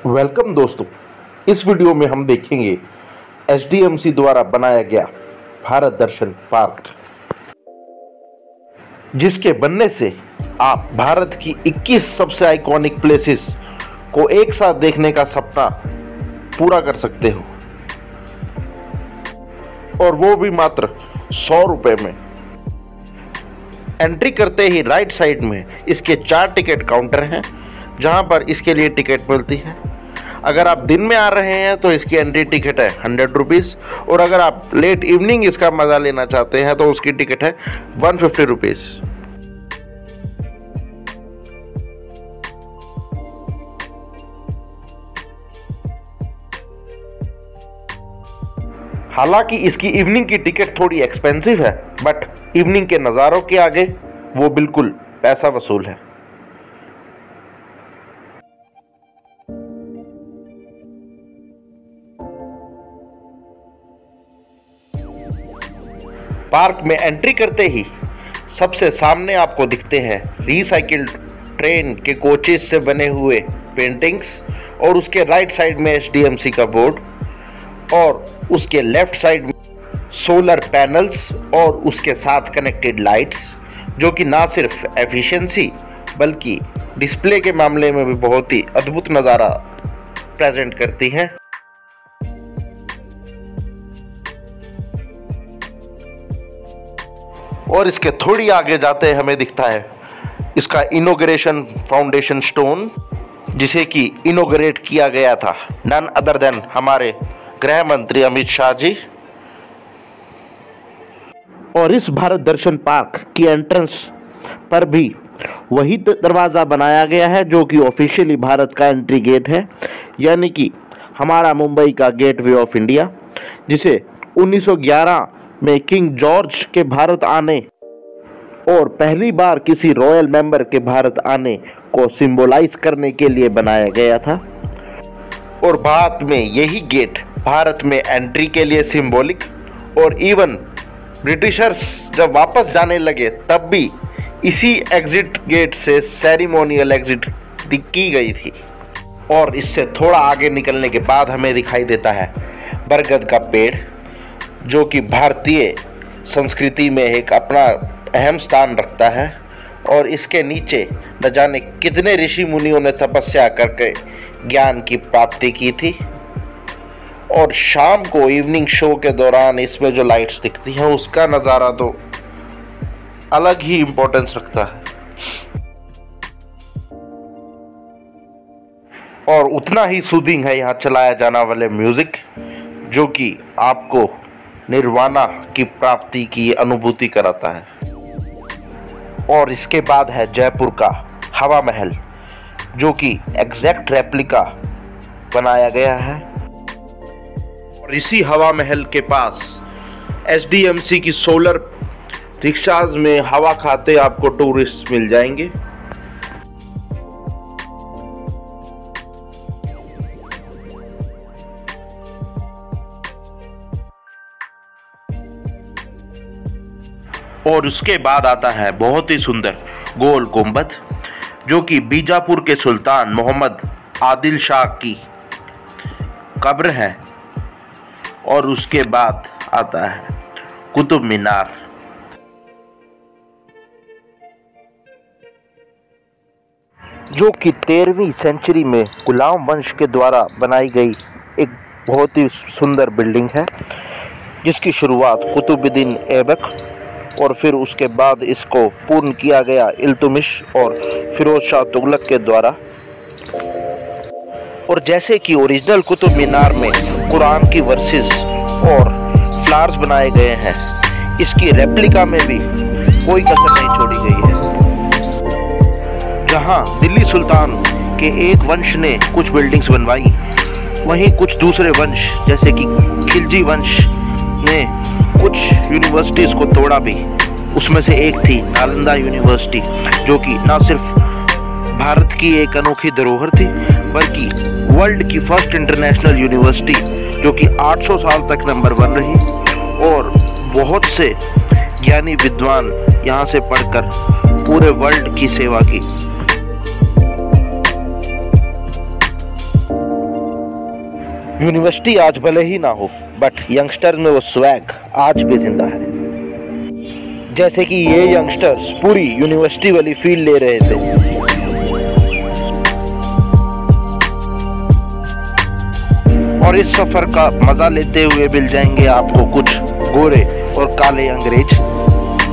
Welcome दोस्तों, इस video में हम देखेंगे एसडीएमसी द्वारा बनाया गया भारत दर्शन पार्क, जिसके बनने से आप भारत की 21 सबसे आइकॉनिक प्लेसेस को एक साथ देखने का सपना पूरा कर सकते हो, और वो भी मात्र 100 रुपये में। एंट्री करते ही राइट साइड में इसके 4 टिकट काउंटर हैं, जहां पर इसके लिए टिकट मिलती है। अगर आप दिन में आ रहे हैं तो इसकी एंट्री टिकट है 100 रुपीज़, और अगर आप लेट इवनिंग इसका मज़ा लेना चाहते हैं तो उसकी टिकट है 150 रुपीज़। हालांकि इसकी इवनिंग की टिकट थोड़ी एक्सपेंसिव है, बट इवनिंग के नज़ारों के आगे वो बिल्कुल पैसा वसूल है। पार्क में एंट्री करते ही सबसे सामने आपको दिखते हैं रिसाइकिल्ड ट्रेन के कोचेस से बने हुए पेंटिंग्स, और उसके राइट साइड में एसडीएमसी का बोर्ड, और उसके लेफ्ट साइड में सोलर पैनल्स और उसके साथ कनेक्टेड लाइट्स, जो कि ना सिर्फ एफिशिएंसी बल्कि डिस्प्ले के मामले में भी बहुत ही अद्भुत नज़ारा प्रेजेंट करती हैं। और इसके थोड़ी आगे जाते हमें दिखता है इसका इनॉग्रेशन फाउंडेशन स्टोन, जिसे कि इनॉग्रेट किया गया था नन अदर देन हमारे गृह मंत्री अमित शाह जी। और इस भारत दर्शन पार्क की एंट्रेंस पर भी वही दरवाज़ा बनाया गया है जो कि ऑफिशियली भारत का एंट्री गेट है, यानी कि हमारा मुंबई का गेटवे ऑफ इंडिया, जिसे 1911 में किंग जॉर्ज के भारत आने और पहली बार किसी रॉयल मेंबर के भारत आने को सिंबलाइज करने के लिए बनाया गया था। और बाद में यही गेट भारत में एंट्री के लिए सिंबॉलिक, और इवन ब्रिटिशर्स जब वापस जाने लगे तब भी इसी एग्जिट गेट से सेरेमोनियल एग्जिट की गई थी। और इससे थोड़ा आगे निकलने के बाद हमें दिखाई देता है बरगद का पेड़, जो कि भारतीय संस्कृति में एक अपना अहम स्थान रखता है, और इसके नीचे न जाने कितने ऋषि मुनियों ने तपस्या करके ज्ञान की प्राप्ति की थी। और शाम को इवनिंग शो के दौरान इसमें जो लाइट्स दिखती हैं उसका नज़ारा तो अलग ही इम्पोर्टेंस रखता है, और उतना ही सूदिंग है यहाँ चलाया जाने वाले म्यूज़िक, जो कि आपको निर्वाणा की प्राप्ति की अनुभूति कराता है। और इसके बाद है जयपुर का हवा महल, जो कि एग्जैक्ट रेप्लिका बनाया गया है। और इसी हवा महल के पास एसडीएमसी की सोलर रिक्शाज में हवा खाते आपको टूरिस्ट मिल जाएंगे। और उसके बाद आता है बहुत ही सुंदर गोल गुंबद, जो कि बीजापुर के सुल्तान मोहम्मद आदिल शाह की कब्र है। और उसके बाद आता है कुतुब मीनार, जो कि 13वीं सेंचुरी में गुलाम वंश के द्वारा बनाई गई एक बहुत ही सुंदर बिल्डिंग है, जिसकी शुरुआत कुतुबुद्दीन ऐबक और फिर उसके बाद इसको पूर्ण किया गया इल्तुमिश और फिरोज शाह तुगलक के द्वारा। और जैसे कि ओरिजिनल कुतुब मीनार में कुरान की वर्सेस और फ्लावर्स बनाए गए हैं, इसकी रेप्लिका में भी कोई कसर नहीं छोड़ी गई है। जहां दिल्ली सुल्तान के एक वंश ने कुछ बिल्डिंग्स बनवाई, वहीं कुछ दूसरे वंश जैसे कि खिलजी वंश ने कुछ यूनिवर्सिटीज़ को तोड़ा भी। उसमें से एक थी नालंदा यूनिवर्सिटी, जो कि न सिर्फ भारत की एक अनोखी धरोहर थी, बल्कि वर्ल्ड की फर्स्ट इंटरनेशनल यूनिवर्सिटी, जो कि 800 साल तक नंबर 1 रही। और बहुत से ज्ञानी विद्वान यहाँ से पढ़कर पूरे वर्ल्ड की सेवा की। यूनिवर्सिटी आज भले ही ना हो, बट यंगस्टर्स में वो स्वैग आज भी जिंदा है। जैसे कि ये यंगस्टर्स पूरी यूनिवर्सिटी वाली फील ले रहे थे। और इस सफर का मजा लेते हुए मिल जाएंगे आपको कुछ गोरे और काले अंग्रेज,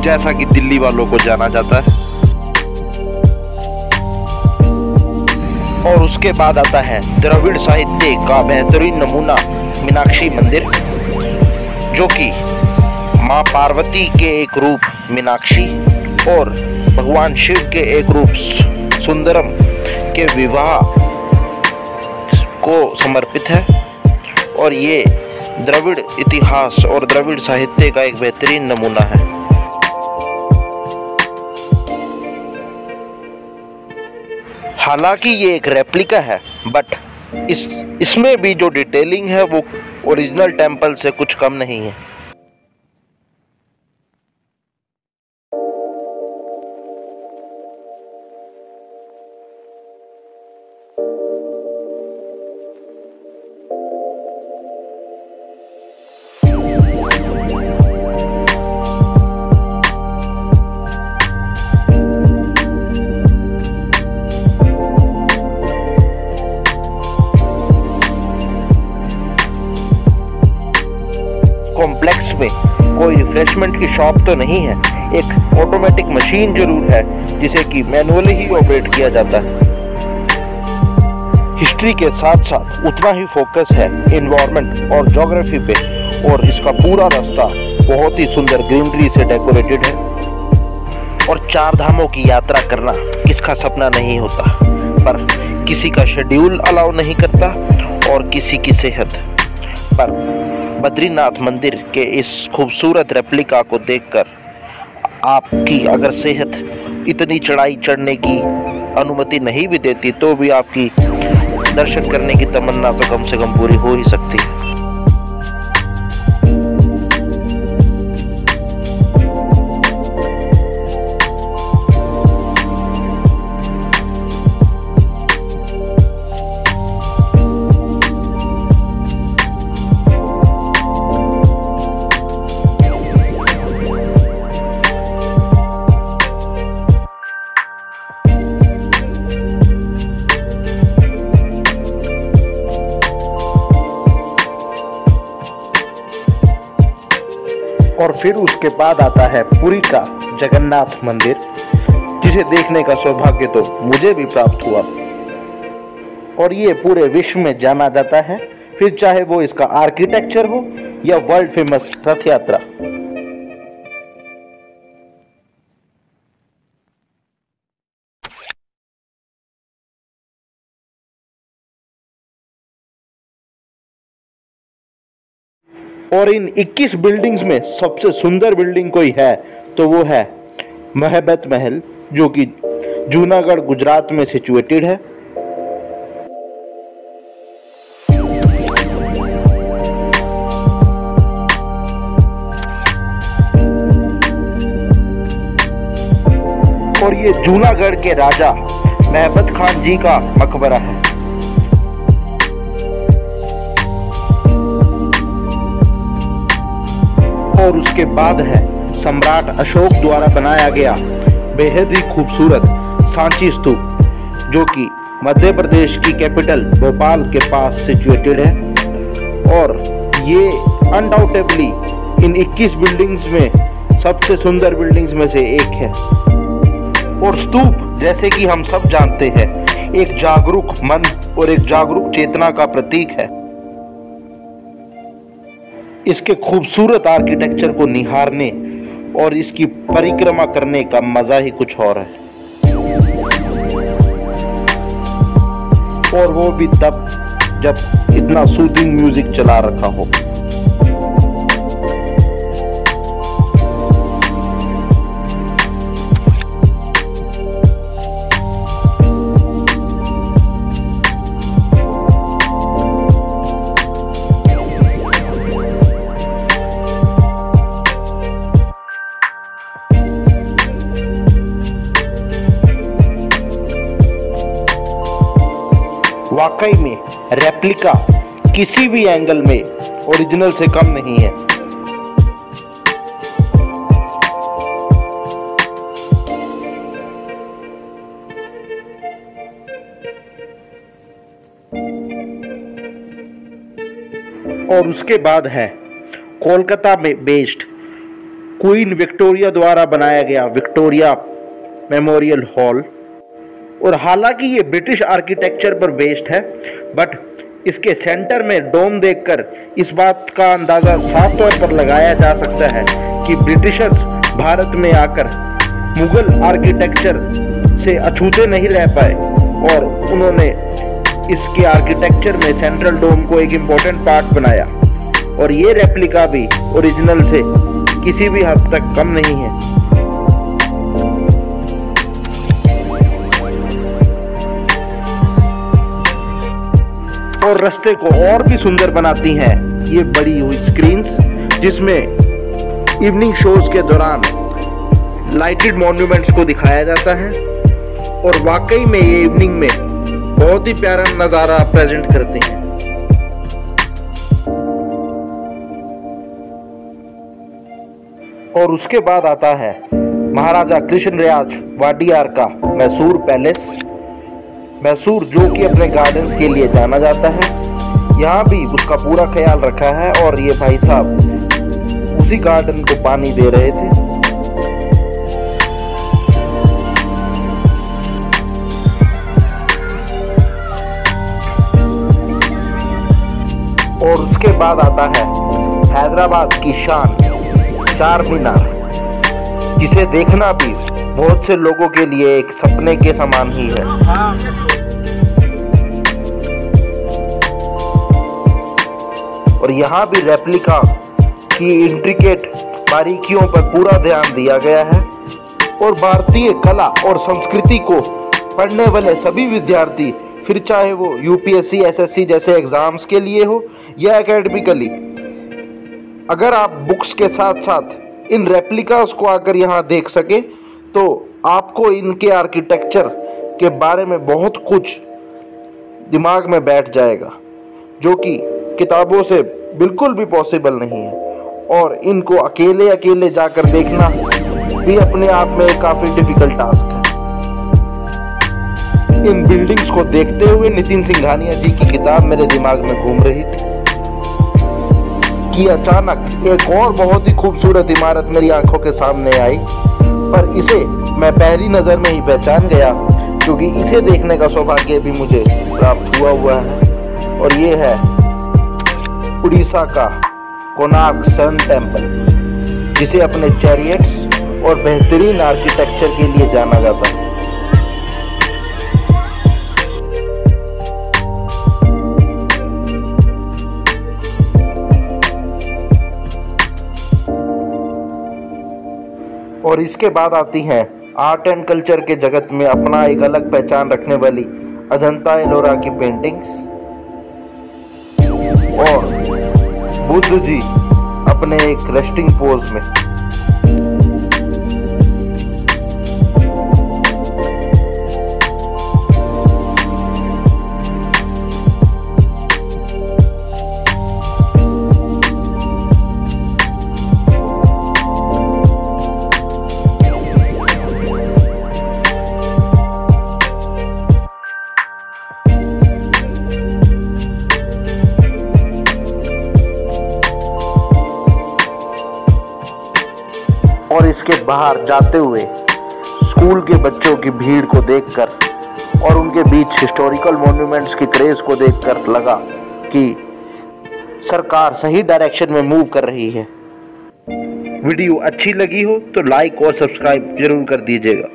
जैसा कि दिल्ली वालों को जाना जाता है। और उसके बाद आता है द्रविड़ साहित्य का बेहतरीन नमूना मीनाक्षी मंदिर, जो कि माँ पार्वती के एक रूप मीनाक्षी और भगवान शिव के एक रूप सुंदरम के विवाह को समर्पित है। और ये द्रविड़ इतिहास और द्रविड़ साहित्य का एक बेहतरीन नमूना है। हालांकि ये एक रेप्लिका है, बट इसमें भी जो डिटेलिंग है वो ओरिजिनल टेम्पल से कुछ कम नहीं है। कॉम्प्लेक्स में कोई रिफ्रेशमेंट की शॉप तो नहीं है, एक ऑटोमेटिक मशीन जरूर है जिसे कि मैनुअली ही ऑपरेट किया जाता है। हिस्ट्री के साथ साथ उतना ही फोकस है एनवायरनमेंट और ज्योग्राफी पे, और इसका पूरा रास्ता बहुत ही सुंदर ग्रीनरी से डेकोरेटेड है। और 4 धामों की यात्रा करना किसका सपना नहीं होता, पर किसी का शेड्यूल अलाउ नहीं करता और किसी की सेहत। पर बद्रीनाथ मंदिर के इस खूबसूरत रेप्लिका को देखकर आपकी अगर सेहत इतनी चढ़ाई चढ़ने की अनुमति नहीं भी देती, तो भी आपकी दर्शन करने की तमन्ना तो कम से कम पूरी हो ही सकती है। और फिर उसके बाद आता है पुरी का जगन्नाथ मंदिर, जिसे देखने का सौभाग्य तो मुझे भी प्राप्त हुआ। और ये पूरे विश्व में जाना जाता है, फिर चाहे वो इसका आर्किटेक्चर हो या वर्ल्ड फेमस रथ यात्रा। और इन 21 बिल्डिंग्स में सबसे सुंदर बिल्डिंग कोई है तो वो है महबत महल, जो कि जूनागढ़ गुजरात में सिचुएटेड है। और ये जूनागढ़ के राजा महबत खान जी का मकबरा है। और उसके बाद है सम्राट अशोक द्वारा बनाया गया बेहद ही खूबसूरत सांची स्तूप, जो कि मध्य प्रदेश की कैपिटल भोपाल के पास सिचुएटेड है। और ये अनडाउटेबली इन 21 बिल्डिंग्स में सबसे सुंदर बिल्डिंग्स में से एक है। और स्तूप, जैसे कि हम सब जानते हैं, एक जागरूक मन और एक जागरूक चेतना का प्रतीक है। इसके खूबसूरत आर्किटेक्चर को निहारने और इसकी परिक्रमा करने का मजा ही कुछ और है। और वो भी तब जब इतना सूदिंग म्यूजिक चला रखा हो। वाकई में रेप्लिका किसी भी एंगल में ओरिजिनल से कम नहीं है। और उसके बाद है कोलकाता में बेस्ड क्वीन विक्टोरिया द्वारा बनाया गया विक्टोरिया मेमोरियल हॉल। और हालांकि ये ब्रिटिश आर्किटेक्चर पर बेस्ड है, बट इसके सेंटर में डोम देखकर इस बात का अंदाज़ा साफ तौर पर लगाया जा सकता है कि ब्रिटिशर्स भारत में आकर मुगल आर्किटेक्चर से अछूते नहीं रह पाए और उन्होंने इसके आर्किटेक्चर में सेंट्रल डोम को एक इम्पोर्टेंट पार्ट बनाया। और ये रेप्लिका भी ओरिजिनल से किसी भी हद तक कम नहीं है। और रास्ते को और भी सुंदर बनाती हैं ये बड़ी हुई स्क्रीन्स, जिसमें इवनिंग शोज के दौरान लाइटेड मॉन्यूमेंट्स को दिखाया जाता है। और वाकई में ये इवनिंग में बहुत ही प्यारा नज़ारा प्रेजेंट करते हैं। और उसके बाद आता है महाराजा कृष्णराज वाडियार का मैसूर पैलेस। मैसूर जो कि अपने गार्डन्स के लिए जाना जाता है, यहाँ भी उसका पूरा ख्याल रखा है। और ये भाई साहब उसी गार्डन को पानी दे रहे थे। और उसके बाद आता है हैदराबाद की शान चार मीनार, जिसे देखना भी बहुत से लोगों के लिए एक सपने के समान ही है। और यहाँ भी रेप्लिका की इंट्रिकेट बारीकियों पर पूरा ध्यान दिया गया है। और भारतीय कला और संस्कृति को पढ़ने वाले सभी विद्यार्थी, फिर चाहे वो यूपीएससी, एसएससी जैसे एग्ज़ाम्स के लिए हो या एकेडमिकली, अगर आप बुक्स के साथ साथ इन रेप्लिकास को आकर यहाँ देख सके तो आपको इनके आर्किटेक्चर के बारे में बहुत कुछ दिमाग में बैठ जाएगा, जो कि किताबों से बिल्कुल भी पॉसिबल नहीं है। और इनको अकेले अकेले जाकर देखना भी अपने आप में काफ़ी डिफ़िकल्ट टास्क है। इन बिल्डिंग्स को देखते हुए नितिन सिंघानिया जी की किताब मेरे दिमाग में घूम रही थी कि अचानक एक और बहुत ही खूबसूरत इमारत मेरी आंखों के सामने आई। पर इसे मैं पहली नज़र में ही पहचान गया, क्योंकि इसे देखने का सौभाग्य भी मुझे प्राप्त हुआ है। और ये है उड़ीसा का कोणार्क सन टेम्पल, जिसे अपने चैरियट्स और बेहतरीन आर्किटेक्चर के लिए जाना जाता है। और इसके बाद आती हैं आर्ट एंड कल्चर के जगत में अपना एक अलग पहचान रखने वाली अजंता एलोरा की पेंटिंग्स और बुद्ध जी अपने एक रेस्टिंग पोज में। और इसके बाहर जाते हुए स्कूल के बच्चों की भीड़ को देखकर और उनके बीच हिस्टोरिकल मॉन्यूमेंट्स के क्रेज को देखकर लगा कि सरकार सही डायरेक्शन में मूव कर रही है। वीडियो अच्छी लगी हो तो लाइक और सब्सक्राइब जरूर कर दीजिएगा।